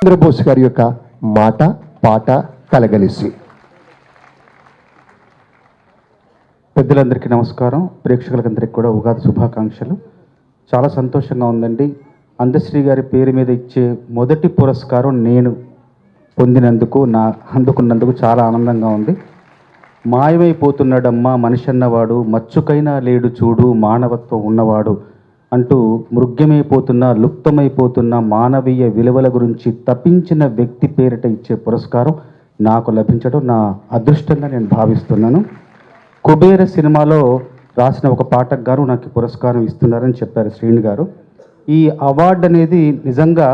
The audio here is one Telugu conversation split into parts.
చంద్రబోస్ గారి యొక్క మాట పాట కలగలిసి. పెద్దలందరికీ నమస్కారం, ప్రేక్షకులందరికీ కూడా ఉగాది శుభాకాంక్షలు. చాలా సంతోషంగా ఉందండి. అందశ్రీ గారి పేరు మీద ఇచ్చే మొదటి పురస్కారం నేను అందుకున్నందుకు చాలా ఆనందంగా ఉంది. మాయమైపోతున్నాడమ్మా మనిషి అన్నవాడు, మచ్చుకైనా లేడు చూడు మానవత్వం ఉన్నవాడు అంటూ మృగ్యమైపోతున్న లుప్తమైపోతున్న మానవీయ విలువల గురించి తప్పించిన వ్యక్తి పేరిట ఇచ్చే పురస్కారం నాకు లభించడం నా అదృష్టంగా నేను భావిస్తున్నాను. కుబేర సినిమాలో రాసిన ఒక పాటకు గారు నాకు పురస్కారం ఇస్తున్నారని చెప్పారు శ్రీని గారు. ఈ అవార్డు అనేది నిజంగా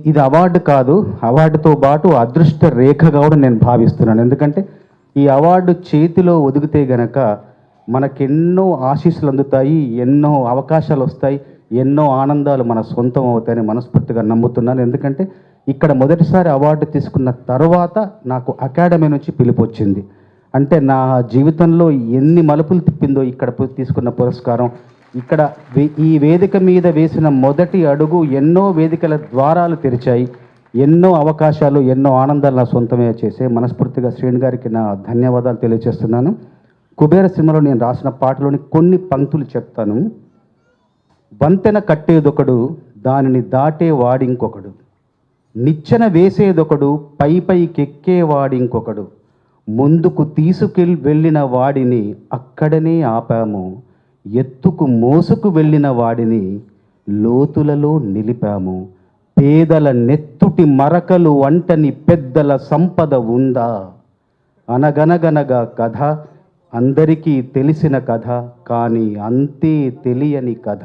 ఇది అవార్డు కాదు, అవార్డుతో పాటు అదృష్ట రేఖగా కూడా నేను భావిస్తున్నాను. ఎందుకంటే ఈ అవార్డు చేతిలో ఒదిగితే గనక మనకెన్నో ఆశీస్సులు అందుతాయి, ఎన్నో అవకాశాలు వస్తాయి, ఎన్నో ఆనందాలు మన సొంతం అవుతాయని మనస్ఫూర్తిగా నమ్ముతున్నాను. ఎందుకంటే ఇక్కడ మొదటిసారి అవార్డు తీసుకున్న తర్వాత నాకు అకాడమీ నుంచి పిలుపు వచ్చింది. అంటే నా జీవితంలో ఎన్ని మలుపులు తిప్పిందో ఇక్కడ తీసుకున్న పురస్కారం. ఇక్కడ ఈ వేదిక మీద వేసిన మొదటి అడుగు ఎన్నో వేదికల ద్వారాలు తెరిచాయి, ఎన్నో అవకాశాలు, ఎన్నో ఆనందాలు నా సొంతమే చేసే. మనస్ఫూర్తిగా శ్రీని గారికి నా ధన్యవాదాలు తెలియజేస్తున్నాను. కుబేర సినిమాలో నేను రాసిన పాటలోని కొన్ని పంక్తులు చెప్తాను. వంతెన కట్టేదొకడు, దానిని దాటే వాడింకొకడు, నిచ్చెన వేసేదొకడు, పైకెక్కేవాడింకొకడు, ముందుకు వెళ్ళిన వాడిని అక్కడనే ఆపాము, ఎత్తుకు మోసుకు వెళ్ళిన వాడిని లోతులలో నిలిపాము, పేదల నెత్తుటి మరకలు వంటని పెద్దల సంపద ఉందా, అనగనగనగా కథ అందరికీ తెలిసిన కథ, కానీ అంతే తెలియని కథ,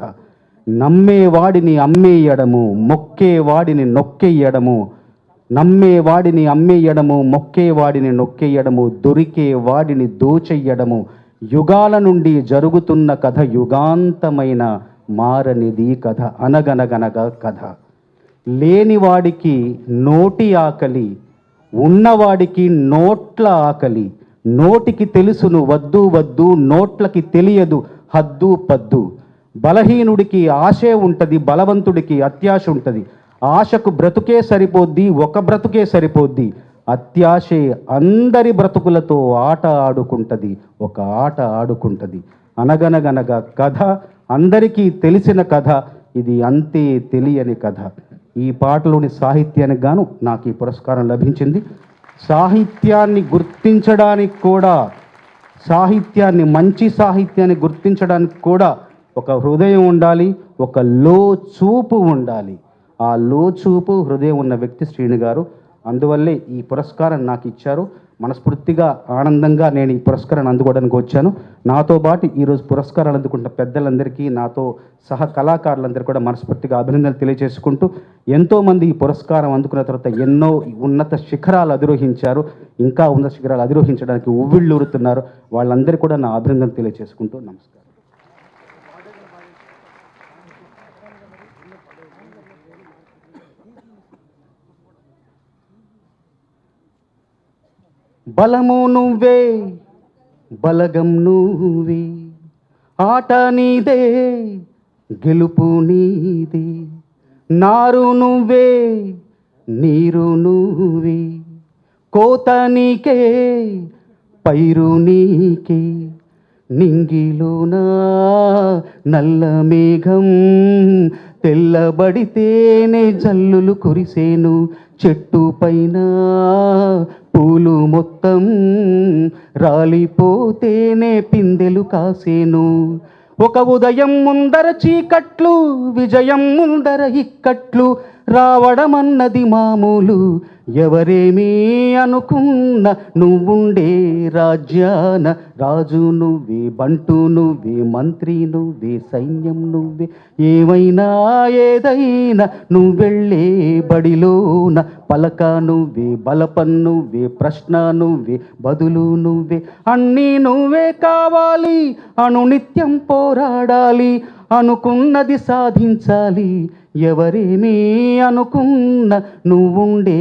నమ్మేవాడిని అమ్మేయడము, మొక్కేవాడిని నొక్కేయడము, నమ్మేవాడిని అమ్మేయడము, మొక్కేవాడిని నొక్కేయడము, దొరికే వాడిని దోచెయ్యడము, యుగాల నుండి జరుగుతున్న కథ, యుగాంతమైన మారనిది కథ, అనగనగనగా కథ. లేనివాడికి నోటి ఆకలి, ఉన్నవాడికి నోట్ల ఆకలి, నోటికి తెలుసును వద్దు వద్దు, నోట్లకి తెలియదు హద్దు పద్దు, బలహీనుడికి ఆశే ఉంటుంది, బలవంతుడికి అత్యాశ ఉంటుంది, ఆశకు బ్రతుకే సరిపోద్ది, ఒక బ్రతుకే సరిపోద్ది, అత్యాశే అందరి బ్రతుకులతో ఆట ఆడుకుంటుంది, ఒక ఆట ఆడుకుంటుంది, అనగనగనగా కథ అందరికీ తెలిసిన కథ, ఇది అంతే తెలియని కథ. ఈ పాటలోని సాహిత్యానికి గాను నాకు ఈ పురస్కారం లభించింది. సాహిత్యాన్ని గుర్తించడానికి కూడా, సాహిత్యాన్ని, మంచి సాహిత్యాన్ని గుర్తించడానికి కూడా ఒక హృదయం ఉండాలి, ఒక లోచూపు ఉండాలి. ఆ లోచూపు హృదయం ఉన్న వ్యక్తి శ్రీని గారు. అందువల్లే ఈ పురస్కారం నాకు ఇచ్చారు. మనస్ఫూర్తిగా ఆనందంగా నేను ఈ పురస్కారాన్ని అందుకోవడానికి వచ్చాను. నాతో పాటు ఈరోజు పురస్కారాలు అందుకుంటున్న పెద్దలందరికీ, నాతో సహ కళాకారులందరూ కూడా మనస్ఫూర్తిగా అభినందనలు తెలియజేసుకుంటూ, ఎంతోమంది ఈ పురస్కారం అందుకున్న తర్వాత ఎన్నో ఉన్నత శిఖరాలు అధిరోహించారు, ఇంకా ఉన్నత శిఖరాలు అధిరోహించడానికి ఉవ్విళ్ళూరుతున్నారు. వాళ్ళందరూ కూడా నా అభినందనలు తెలియజేసుకుంటూ నమస్కారం. బలము నువ్వే, బలగం నువ్వే, ఆట నీదే, గెలుపు నీదే, నారు నువ్వే, నీరు నువ్వే, కోత నీకే, పైరు నీకే, నింగిలోనా నల్ల మేఘం తెల్లబడితేనే జల్లులు కురిసేను, చెట్టు పైన పూలు మొత్తం రాలిపోతేనే పిందెలు కాసేను, ఒక ఉదయం ముందర చీకట్లు, విజయం ముందర ఇక్కట్లు, రావడమన్నది మామూలు, ఎవరేమీ అనుకున్న నువ్వుండే రాజ్యాన రాజు నువ్వే, బంటు నువ్వే, మంత్రి నువ్వే, సైన్యం నువ్వే, ఏమైనా ఏదైనా నువ్వెళ్ళే బడిలోన పలక నువ్వే, బలపం నువ్వే, ప్రశ్న నువ్వే, బదులు నువ్వే, అన్నీ నువ్వే కావాలి, అనునిత్యం పోరాడాలి, అనుకున్నది సాధించాలి, ఎవరేమీ అనుకున్న నువ్వుండే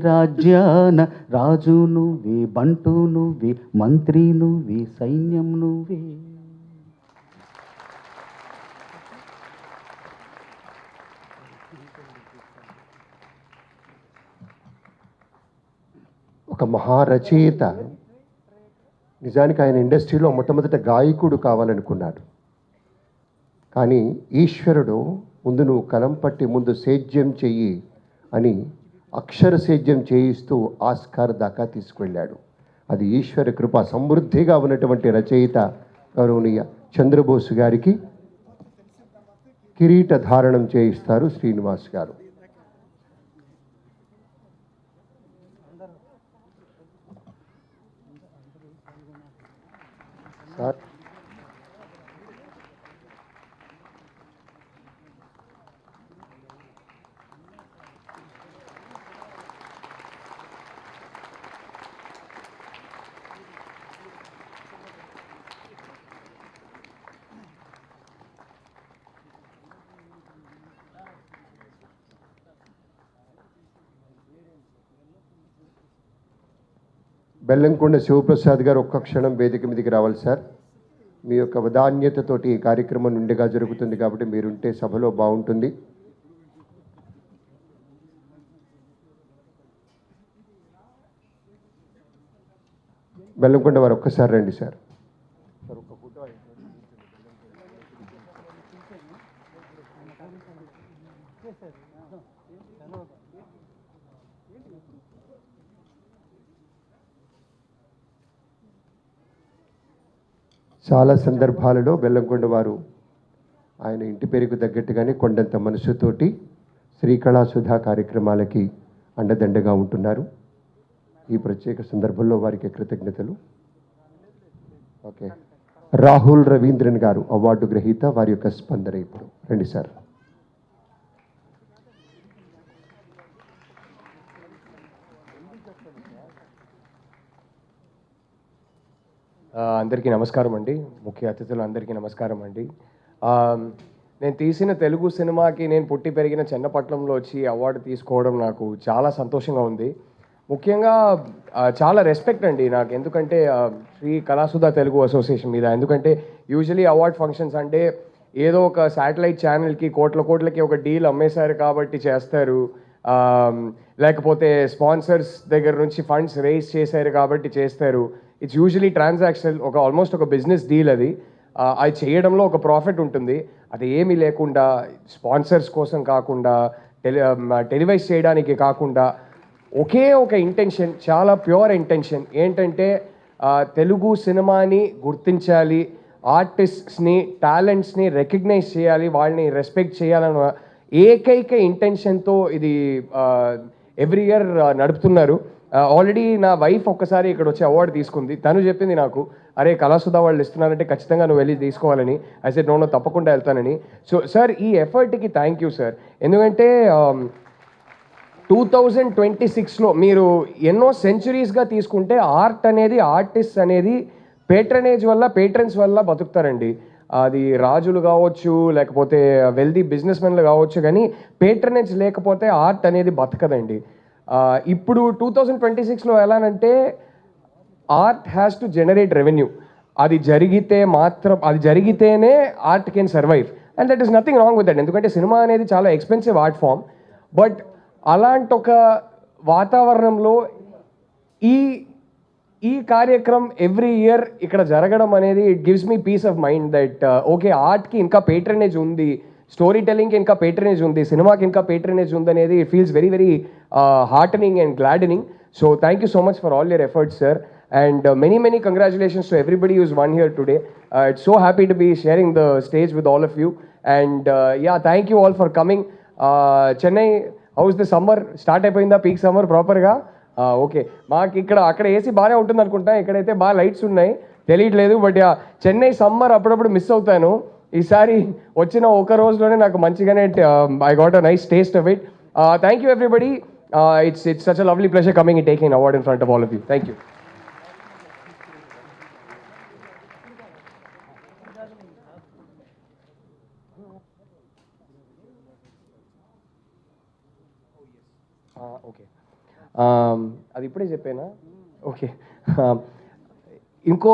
రాజ్యాన రాజు నువ్వే, బంటు నువ్వే, మంత్రి నువ్వే, సైన్యం నువ్వే. ఒక మహారచయిత. నిజానికి ఆయన ఇండస్ట్రీలో మొట్టమొదట గాయకుడు కావాలనుకున్నాడు. కానీ ఈశ్వరుడు ముందు నువ్వు కలం పట్టి ముందు సేద్యం చెయ్యి అని అక్షర సేద్యం చేయిస్తూ ఆస్కార్ దాకా తీసుకువెళ్ళాడు. అది ఈశ్వర కృప. సమృద్ధిగా ఉన్నటువంటి రచయిత గౌరవనీయ చంద్రబోసు గారికి కిరీట ధారణం చేయిస్తారు శ్రీనివాస్ గారు. సార్ బెల్లంకొండ శివప్రసాద్ గారు ఒక్క క్షణం వేదిక మీదకి రావాలి సార్. మీ యొక్క వదాన్యతతోటి ఈ కార్యక్రమం నిండుగా జరుగుతుంది కాబట్టి మీరుంటే సభలో బాగుంటుంది. బెల్లంకొండ వారు ఒక్కసారి రండి సార్. చాలా సందర్భాలలో బెల్లంకొండ వారు ఆయన ఇంటి పేరుకు తగ్గట్టుగానే కొండంత మనసుతోటి శ్రీకళాసుధా కార్యక్రమాలకి అండదండగా ఉంటున్నారు. ఈ ప్రత్యేక సందర్భంలో వారికి కృతజ్ఞతలు. ఓకే, రాహుల్ రవీంద్రన్ గారు అవార్డు గ్రహీత, వారి యొక్క స్పందన ఇప్పుడు రండి సార్. అందరికీ నమస్కారం అండి. ముఖ్య అతిథులు అందరికీ నమస్కారం అండి. నేను తీసిన తెలుగు సినిమాకి నేను పుట్టి పెరిగిన చెన్నపట్నంలో వచ్చి అవార్డు తీసుకోవడం నాకు చాలా సంతోషంగా ఉంది. ముఖ్యంగా చాలా రెస్పెక్ట్ అండి నాకు, ఎందుకంటే శ్రీ కళాసుధా తెలుగు అసోసియేషన్ మీద. ఎందుకంటే యూజువలీ అవార్డ్ ఫంక్షన్స్ అంటే ఏదో ఒక శాటిలైట్ ఛానల్కి కోట్లకి ఒక డీల్ అమ్మేశారు కాబట్టి చేస్తారు, లేకపోతే స్పాన్సర్స్ దగ్గర నుంచి ఫండ్స్ రేస్ చేశారు కాబట్టి చేస్తారు. ఇట్స్ యూజువలీ ట్రాన్సాక్షనల్, ఆల్మోస్ట్ ఒక బిజినెస్ డీల్ అది. అది చేయడంలో ఒక ప్రాఫిట్ ఉంటుంది. అది ఏమీ లేకుండా స్పాన్సర్స్ కోసం కాకుండా టెలివైజ్ చేయడానికి కాకుండా ఒకే ఒక ఇంటెన్షన్, చాలా ప్యూర్ ఇంటెన్షన్ ఏంటంటే తెలుగు సినిమాని గుర్తించాలి, ఆర్టిస్ట్స్ని టాలెంట్స్ని రికగ్నైజ్ చేయాలి, వాళ్ళని రెస్పెక్ట్ చేయాలన్న ఏకైక ఇంటెన్షన్తో ఇది ఎవ్రీ ఇయర్ నడుపుతున్నారు. ఆల్రెడీ నా వైఫ్ ఒక్కసారి ఇక్కడ వచ్చి అవార్డు తీసుకుంది. తను చెప్పింది నాకు, అరే కళాసుధా వాళ్ళు ఇస్తున్నారంటే ఖచ్చితంగా నువ్వు వెళ్ళి తీసుకోవాలని. ఐ సెడ్ నో తప్పకుండా వెళ్తానని. సో సార్, ఈ ఎఫర్ట్కి థ్యాంక్ యూ సార్. ఎందుకంటే 2026లో మీరు ఎన్నో సెంచురీస్గా తీసుకుంటే ఆర్ట్ అనేది, ఆర్టిస్ట్ అనేది పేట్రనేజ్ వల్ల, పేట్రన్స్ వల్ల బతుకుతారండి. అది రాజులు కావచ్చు, లేకపోతే వెల్దీ బిజినెస్ మెన్లు కావచ్చు, కానీ పేట్రనేజ్ లేకపోతే ఆర్ట్ అనేది బతకదండి. ఇప్పుడు 2026లో ఎలానంటే art has to generate revenue. అది జరిగితేనే art can survive, and that is nothing wrong with that. ఎందుకంటే సినిమా అనేది చాలా ఎక్స్పెన్సివ్ ఆర్ట్ ఫామ్. బట్ అలాంటి ఒక వాతావరణంలో ఈ కార్యక్రమం ఎవ్రీ ఇయర్ ఇక్కడ జరగడం అనేది it gives me peace of mind that okay, ఆర్ట్కి ఇంకా పేట్రనేజ్ ఉంది, స్టోరీ టెల్లింగ్కి ఇంకా పేట్రనేజ్ ఉంది, సినిమాకి ఇంకా పేట్రనేజ్ ఉంది అనేది it feels very very heartening and gladdening. So thank you so much for all your efforts, sir, and many congratulations to everybody who's won here today. It's so happy to be sharing the stage with all of you, and yeah, thank you all for coming. Chennai, how is the summer? Start అయిపోయిందా పీక్ సమ్మర్ ప్రాపర్గా? ఓకే, మాకు అక్కడ ఏసీ బాగానే ఉంటుంది అనుకుంటా, ఇక్కడైతే బాగా లైట్స్ ఉన్నాయి, తెలియట్లేదు. బట్ చెన్నై సమ్మర్ అప్పుడప్పుడు మిస్ అవుతాను. ఈసారి వచ్చిన ఒక రోజులోనే నాకు మంచిగానే I got a nice taste of it. Thank you everybody. It's such a lovely pleasure coming and taking an award in front of all of you. Thank you. Okay. అది ఇప్పుడే చెప్పానా? ఓకే. ఇంకో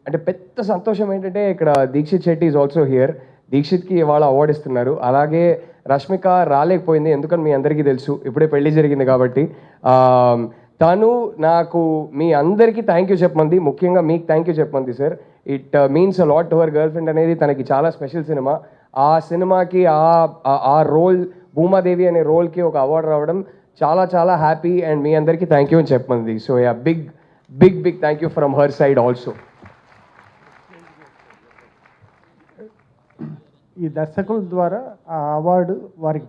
అంటే పెద్ద సంతోషం ఏంటంటే ఇక్కడ Dikshit Shetty is also here. దీక్షిత్కి ఇవాళ అవార్డు ఇస్తున్నారు. అలాగే రష్మిక రాలేకపోయింది, ఎందుకని మీ అందరికీ తెలుసు, ఇప్పుడే పెళ్లి జరిగింది కాబట్టి. తను నాకు మీ అందరికీ థ్యాంక్ యూ చెప్పమంది, ముఖ్యంగా మీకు థ్యాంక్ యూ చెప్పమంది sir. It means a lot to her girlfriend అనేది తనకి చాలా స్పెషల్ సినిమా. ఆ సినిమాకి ఆ రోల్ భూమాదేవి అనే రోల్కి ఒక అవార్డు రావడం చాలా చాలా హ్యాపీ అండ్ మీ అందరికీ థ్యాంక్ యూ అని చెప్పమంది. So yeah, big big big thank you from her side also. ఈ దర్శకుల ద్వారా ఆ అవార్డు వారికి